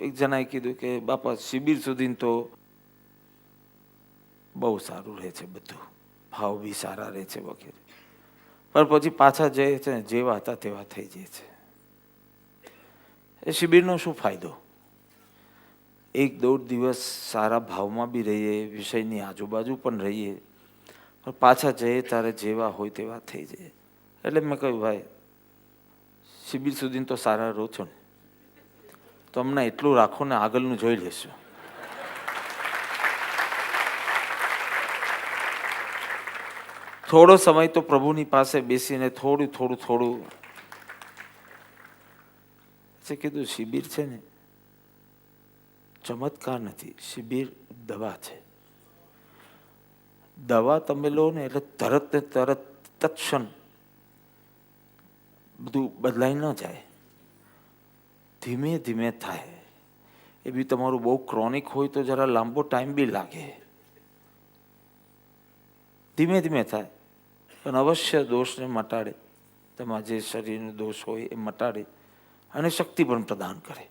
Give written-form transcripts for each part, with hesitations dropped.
એક જણાએ કીધું કે બાપા શિબિર સુધી તો બહુ સારું રહે છે, બધું ભાવ બી સારા રહે છે વગેરે, પણ પછી પાછા જાય છે ને જેવા હતા તેવા થઈ જાય છે. એ શિબિરનો શું ફાયદો? 1-1.5 દિવસ સારા ભાવમાં બી રહીએ, વિષયની આજુબાજુ પણ રહીએ, પણ પાછા જઈએ ત્યારે જેવા હોય તેવા થઈ જાય. એટલે મેં કહ્યું ભાઈ શિબિર સુધી તો સારા રહો છો ને, તો હમણાં એટલું રાખો ને આગળનું જોઈ લેશું. થોડો સમય તો પ્રભુની પાસે બેસીને થોડું કીધું શિબિર છે ને ચમત્કાર નથી, શિબિર દવા છે. દવા તમે લો ને એટલે તરત ને તરત તત્ક્ષણ બધું બદલાઈ ન જાય, ધીમે ધીમે થાય. એ બી તમારું બહુ ક્રોનિક હોય તો જરા લાંબો ટાઈમ બી લાગે, ધીમે ધીમે થાય, પણ અવશ્ય દોષને મટાડે. તમારા જે શરીરનો દોષ હોય એ મટાડે અને શક્તિ પણ પ્રદાન કરે.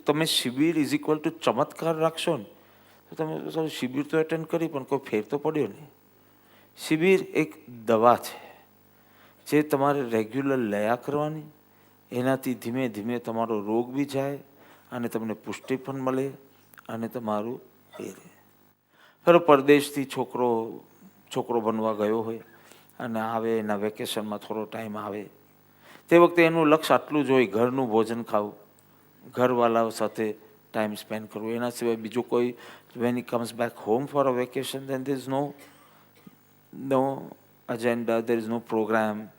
તમે શિબિર ઇઝ ઇક્વલ ટુ ચમત્કાર રાખશો ને તો તમે શિબિર તો એટેન્ડ કરી પણ કોઈ ફેર તો પડ્યો નહીં. શિબિર એક દવા છે જે તમારે રેગ્યુલર લયા કરવાની, એનાથી ધીમે ધીમે તમારો રોગ બી જાય અને તમને પુષ્ટિ પણ મળે અને તમારું એ રહે. ખરો પરદેશથી છોકરો બનવા ગયો હોય અને આવે એના વેકેશનમાં થોડો ટાઈમ આવે, તે વખતે એનું લક્ષ્ય આટલું જ હોય, ઘરનું ભોજન ખાવું, ઘરવાળાઓ સાથે ટાઈમ સ્પેન્ડ કરવું, એના સિવાય બીજું કોઈ. When he comes back home for a vacation then there is no agenda, there is no programme.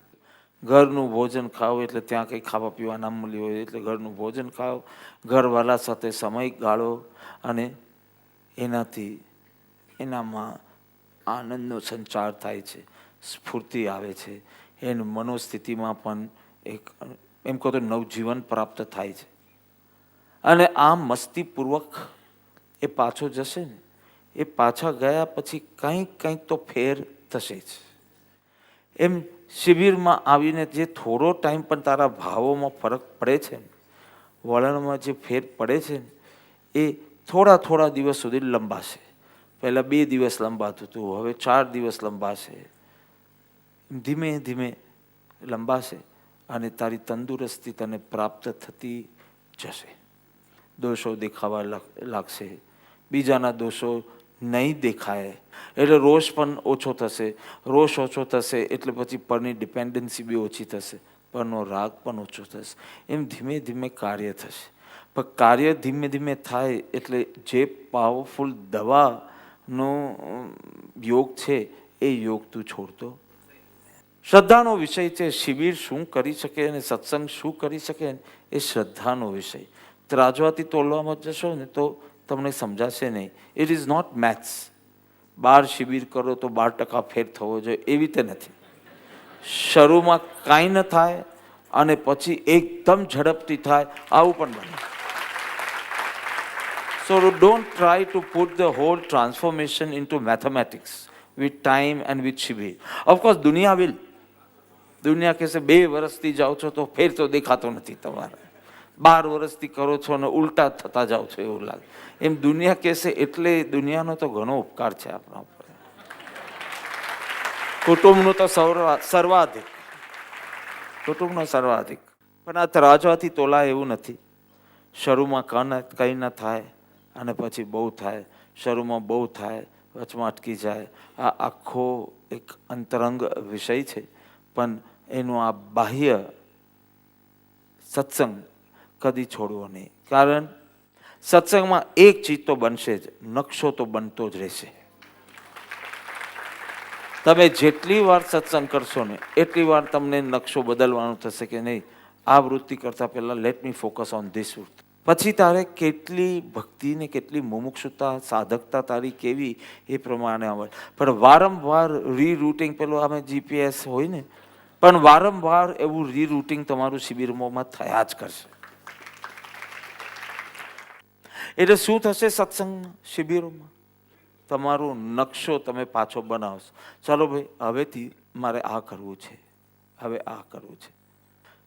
ઘરનું ભોજન ખાવ એટલે ત્યાં કંઈ ખાવા પીવા ના મળ્યું હોય એટલે ઘરનું ભોજન ખાવ, ઘરવાળા સાથે સમય ગાળો અને એનાથી એનામાં આનંદનો સંચાર થાય છે, સ્ફૂર્તિ આવે છે, એની મનોસ્થિતિમાં પણ એક એમ કહો તો નવજીવન પ્રાપ્ત થાય છે. અને આ મસ્તીપૂર્વક એ પાછો જશે ને, એ પાછા ગયા પછી કંઈક તો ફેર થશે જ. એમ શિબિરમાં આવીને જે થોડો ટાઈમ પણ તારા ભાવોમાં ફરક પડે છે ને, વલણમાં જે ફેર પડે છે ને, એ થોડા દિવસ સુધી લંબાશે. પહેલાં 2 દિવસ લંબાતું હતું, હવે 4 દિવસ લંબાશે, ધીમે ધીમે લંબાશે અને તારી તંદુરસ્તી તને પ્રાપ્ત થતી જશે. દોષો દેખાવા લાગશે, બીજાના દોષો નહીં દેખાય એટલે રોષ પણ ઓછો થશે, રોષ ઓછો થશે એટલે પછી પરની ડિપેન્ડન્સી બી ઓછી થશે, પરનો રાગ પણ ઓછો થશે. એમ ધીમે ધીમે કાર્ય થશે. પણ કાર્ય ધીમે ધીમે થાય એટલે જે પાવરફુલ દવાનો યોગ છે એ યોગ તું છોડતો. શ્રદ્ધાનો વિષય છે. શિબિર શું કરી શકે અને સત્સંગ શું કરી શકે એ શ્રદ્ધાનો વિષય. ત્રાજવાથી તોલવામાં જશો ને તો તમને સમજાશે નહીં. It is not maths. 12 શિબિર કરો તો 12% ફેર થવો જોઈએ એવી રીતે નથી. શરૂમાં કાંઈ ન થાય અને પછી એકદમ ઝડપથી થાય, આવું પણ બને. So don't try to put the whole transformation into mathematics with time and with શિબિર. Of course દુનિયા કહેશે 2 વર્ષથી જાઓ છો તો ફેર તો દેખાતો નથી તમારે, 12 વર્ષથી કરો છો અને ઉલટા થતા જાઓ છો એવું લાગે. એમ દુનિયા કહેશે એટલે દુનિયાનો તો ઘણો ઉપકાર છે આપણા ઉપર. કુટુંબનું તો સર્વાધિક, કુટુંબનો સર્વાધિક. પણ આ તરાજવાથી તોલાય એવું નથી. શરૂમાં કંઈ ન થાય અને પછી બહુ થાય, શરૂમાં બહુ થાય, વચમાં અટકી જાય. આ આખો એક અંતરંગ વિષય છે. પણ એનું આ બાહ્ય સત્સંગ કદી છોડવો નહીં. કારણ સત્સંગમાં એક ચીજ તો બનશે જ, નકશો તો બનતો જ રહેશે. તમે જેટલી વાર સત્સંગ કરશો ને એટલી વાર તમને નકશો બદલવાનો થશે કે નહીં, આ વૃત્તિ કરતાં પહેલાં let me focus on this વૃત્તિ. પછી તારે કેટલી ભક્તિ ને કેટલી મુમુક્ષુતા, સાધકતા તારી કેવી એ પ્રમાણે આવે. પણ વારંવાર રીરૂટિંગ, પેલું અમે GPS હોય ને, પણ વારંવાર એવું રીરૂટિંગ તમારું શિબિરમાં થયા જ કરશે. એટલે શું થશે સત્સંગમાં, શિબિરોમાં? તમારો નકશો તમે પાછો બનાવશો. ચાલો ભાઈ હવેથી મારે આ કરવું છે, હવે આ કરવું છે.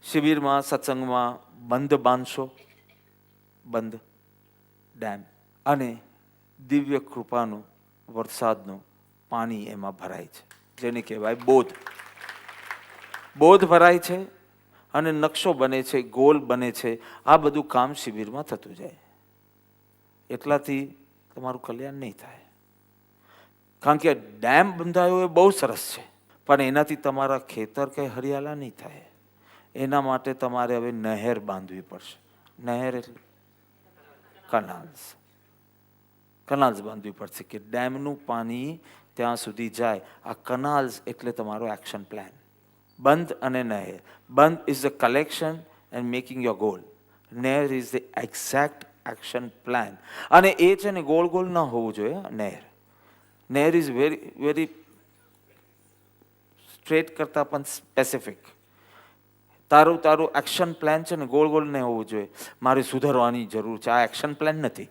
શિબિરમાં સત્સંગમાં બંધ બાંધશો, બંધ, ડેમ, અને દિવ્ય કૃપાનું વરસાદનું પાણી એમાં ભરાય છે, જેને કહેવાય બોધ. બોધ ભરાય છે અને નકશો બને છે, ગોલ બને છે. આ બધું કામ શિબિરમાં થતું જાય. એટલાથી તમારું કલ્યાણ નહીં થાય. કારણ કે ડેમ બંધાયો એ બહુ સરસ છે, પણ એનાથી તમારા ખેતર કંઈ હરિયાળા નહીં થાય. એના માટે તમારે હવે નહેર બાંધવી પડશે. નહેર એટલે કનાલ્સ બાંધવી પડશે કે ડેમનું પાણી ત્યાં સુધી જાય. આ કનાલ્સ એટલે તમારો એક્શન પ્લાન. બંધ અને નહેર. બંધ is the collection and making your goal. નહેર is the exact action plan. અને એ છે ને ગોળ ગોળ ન હોવું જોઈએ. નહેર ઇઝ વેરી સ્ટ્રેટ કરતાં પણ સ્પેસિફિક. તારું એક્શન પ્લાન છે ને ગોળ ગોળ નહીં હોવું જોઈએ. મારે સુધારવાની જરૂર છે, આ એક્શન પ્લાન નથી.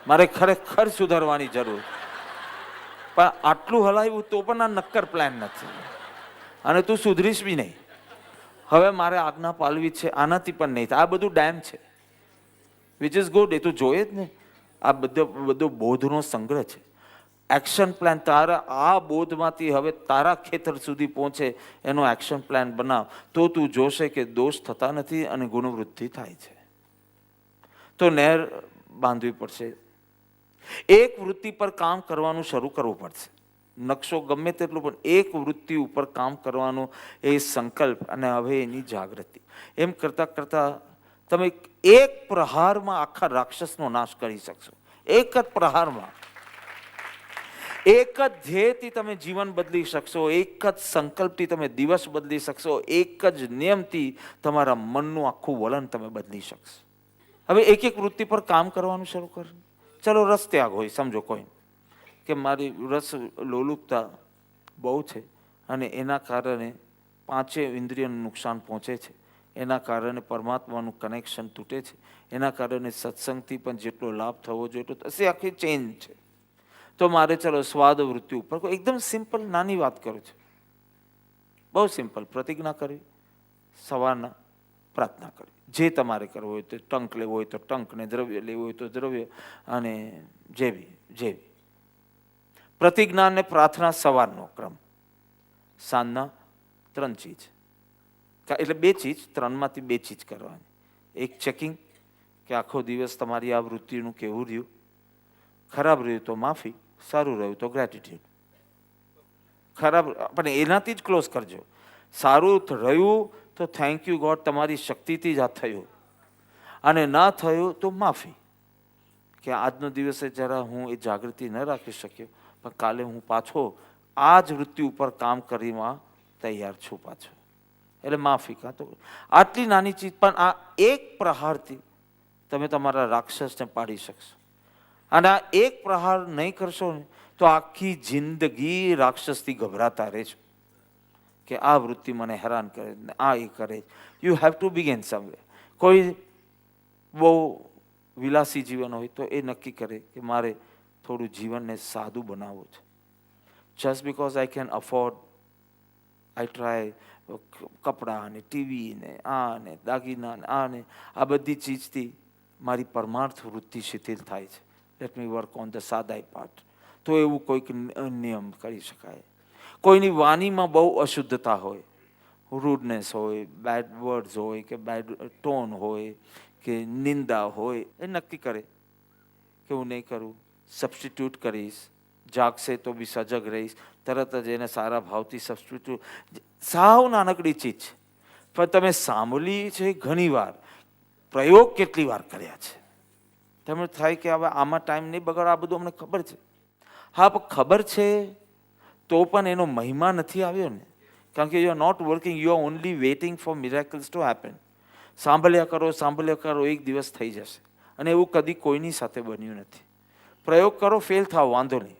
મારે ખરેખર સુધારવાની જરૂર, પણ આટલું હલાવ્યું તો પણ આ નક્કર પ્લાન નથી, અને તું સુધરીશ બી નહીં. હવે મારે આજ્ઞા પાલવી છે, આનાથી પણ નહીં થાય. આ બધું ડેમ છે, વિચ ઇઝ ગુડ. એ તું જોઈએ જ ને. આ બધો બોધનો સંગ્રહ છે. એક્શન પ્લાન તારા આ બોધમાંથી હવે તારા ખેતર સુધી પહોંચે એનો એક્શન પ્લાન બનાવ, તો તું જોશે કે દોષ થતા નથી અને ગુણવૃદ્ધિ થાય છે. તો નહેર બાંધવી પડશે. એક વૃત્તિ પર કામ કરવાનું શરૂ કરવું પડશે. નકશો ગમે તેટલું, પણ એક વૃત્તિ ઉપર કામ કરવાનો એ સંકલ્પ અને હવે એની જાગૃતિ. એમ કરતાં કરતાં તમે એક પ્રહારમાં આખા રાક્ષસનો નાશ કરી શકશો. એક જ પ્રહારમાં. એક જ ધ્યેયથી તમે જીવન બદલી શકશો. એક જ સંકલ્પથી તમે દિવસ બદલી શકશો. એક જ નિયમથી તમારા મનનું આખું વલણ તમે બદલી શકશો. હવે એક એક વૃત્તિ પર કામ કરવાનું શરૂ કરો. ચલો રસ ત્યાગ હોય, સમજો કોઈ કે મારી રસ લોલુપતા બહુ છે અને એના કારણે પાંચેય ઇન્દ્રિયનું નુકસાન પહોંચે છે. એના કારણે પરમાત્માનું કનેક્શન તૂટે છે. એના કારણે સત્સંગથી પણ જેટલો લાભ થવો જોઈએ એટલો થશે. આખી ચેન્જ છે. તો મારે ચલો સ્વાદ વૃત્તિ ઉપર કોઈ એકદમ સિમ્પલ નાની વાત કરું છું, બહુ સિમ્પલ. પ્રતિજ્ઞા કરવી, સવારના પ્રાર્થના કરવી. જે તમારે કરવું હોય તો ટંક લેવો હોય તો ટંક, ને દ્રવ્ય લેવું હોય તો દ્રવ્ય, અને જેવી પ્રતિજ્ઞા અને પ્રાર્થના સવારનો ક્રમ. સાંજના 3 ચીજ, એટલે 2 ચીજ, 3માંથી 2 ચીજ કરવાની. એક ચેકિંગ કે આખો દિવસ તમારી આ વૃત્તિનું કેવું રહ્યું. ખરાબ રહ્યું તો માફી, સારું રહ્યું તો ગ્રેટિટ્યુડ. ખરાબ પણ એનાથી જ ક્લોઝ કરજો. સારું રહ્યું તો થેન્ક યુ ગોડ, તમારી શક્તિથી જ આ થયું. અને ના થયું તો માફી, કે આજનો દિવસે જરા હું એ જાગૃતિ ન રાખી શક્યો, પણ કાલે હું પાછો આ જ વૃત્તિ ઉપર કામ કરવામાં તૈયાર છું પાછો. એટલે માફી. કાં તો આટલી નાની ચીજ, પણ આ એક પ્રહારથી તમે તમારા રાક્ષસને પાડી શકશો. અને આ એક પ્રહાર નહીં કરશો ને તો આખી જિંદગી રાક્ષસથી ગભરાતા રહેશો કે આ વૃત્તિ મને હેરાન કરે ને આ એ કરે. You have to begin someway. કોઈ બહુ વિલાસી જીવન હોય તો એ નક્કી કરે કે મારે થોડું જીવનને સાદું બનાવવું છે. Just because I can afford, I try. કપડાં ને ટીવી ને આ ને દાગીના ને આ ને આ બધી ચીજથી મારી પરમાર્થ વૃત્તિ શિથિલ થાય છે. Let me work on the સાદાઈ પાર્ટ. તો એવું કોઈક નિયમ કરી શકાય. કોઈની વાણીમાં બહુ અશુદ્ધતા હોય, રૂડનેસ હોય, બેડ વર્ડ્સ હોય, કે બેડ ટોન હોય, કે નિંદા હોય, એ નક્કી કરે કે હું નહીં કરું, સબસ્ટિટ્યૂટ કરીશ. જાગશે તો બી સજગ રહીશ. તરત જ એને સારા ભાવથી સબસ્ટિટ્યૂટ. સાવ નાનકડી ચીજ છે, પણ તમે સાંભળી છે ઘણી વાર. પ્રયોગ કેટલી વાર કર્યા છે. તમને થાય કે હવે આમાં ટાઈમ નહીં બગાડ, આ બધું અમને ખબર છે. હા, પણ ખબર છે તો પણ એનો મહિમા નથી આવ્યો ને. કારણ કે you are not working, you are only waiting for miracles to happen. સાંભળ્યા કરો, એક દિવસ થઈ જશે. અને એવું કદી કોઈની સાથે બન્યું નથી. પ્રયોગ કરો, ફેલ થાવ, વાંધો નહીં,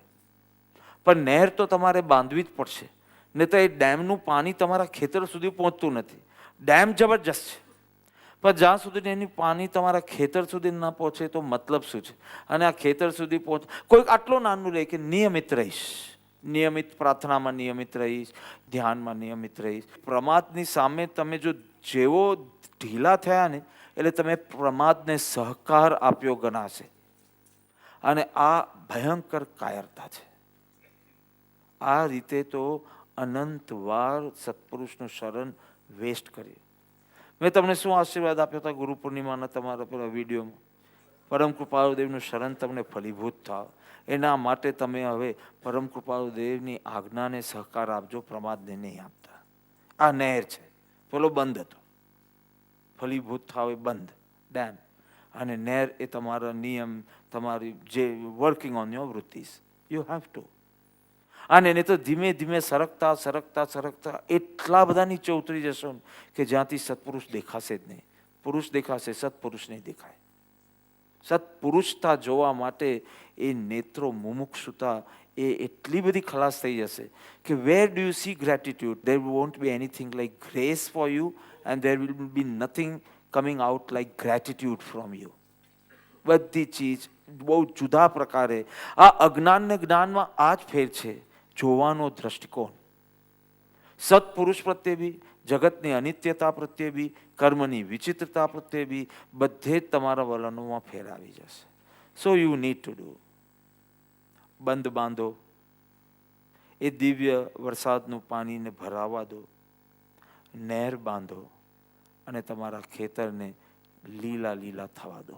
પણ નહેર તો તમારે બાંધવી જ પડશે. નહીં તો એ ડેમનું પાણી તમારા ખેતર સુધી પહોંચતું નથી. ડેમ જબરજસ્ત છે, પણ જ્યાં સુધી એની પાણી તમારા ખેતર સુધી ન પહોંચે તો મતલબ શું છે. અને આ ખેતર સુધી પહોંચ, કોઈક આટલો નાનું રહે કે નિયમિત રહીશ, નિયમિત પ્રાર્થનામાં નિયમિત રહીશ, ધ્યાનમાં નિયમિત રહીશ. પ્રમાદની સામે તમે જો જેવો ઢીલા થયા ને એટલે તમે પ્રમાદને સહકાર આપ્યો ગણાશે. અને આ ભયંકર કાયરતા છે. આ રીતે તો અનંત વાર સત્પુરુષનું શરણ વેસ્ટ કર્યું. મેં તમને શું આશીર્વાદ આપ્યો હતા ગુરુ પૂર્ણિમાના તમારા પેલા વિડીયોમાં? પરમ કૃપાળુદેવનું શરણ તમને ફલીભૂત થાવ એના માટે તમે હવે પરમ કૃપાળુદેવની આજ્ઞાને સહકાર આપજો, પ્રમાદને નહીં આપતા. આ નહેર છે, પેલો બંધ હતો. ફલીભૂત થાવ એ બંધ, ડેમ, અને નહેર એ તમારા નિયમ, તમારી જે વર્કિંગ ઓન યોર વૃત્તિસ, યુ હેવ ટુ. અને એને તો ધીમે ધીમે સરકતા સરકતા સરકતા એટલા બધા નીચે ઉતરી જશો કે જ્યાંથી સત્પુરુષ દેખાશે જ નહીં. પુરુષ દેખાશે, સત્પુરુષ નહીં દેખાય. સત્પુરુષતા જોવા માટે એ નેત્રો મુમુક્ષુતા એ એટલી બધી ખલાસ થઈ જશે કે where do you see gratitude, there won't be anything like grace for you and there will be nothing coming out like gratitude from you. બધી ચીજ બહુ જુદા પ્રકારે. આ અજ્ઞાન ને જ્ઞાનમાં આ જ ફેર છે, જોવાનો દ્રષ્ટિકોણ. સત્પુરુષ પ્રત્યે બી, જગતની અનિત્યતા પ્રત્યે બી, કર્મની વિચિત્રતા પ્રત્યે બી બધે જ તમારા વલણોમાં ફેર આવી જશે. So you need to do. બંધ બાંધો, એ દિવ્ય વરસાદનું પાણીને ભરાવા દો, નહેર બાંધો અને તમારા ખેતરને લીલા લીલા થવા દો.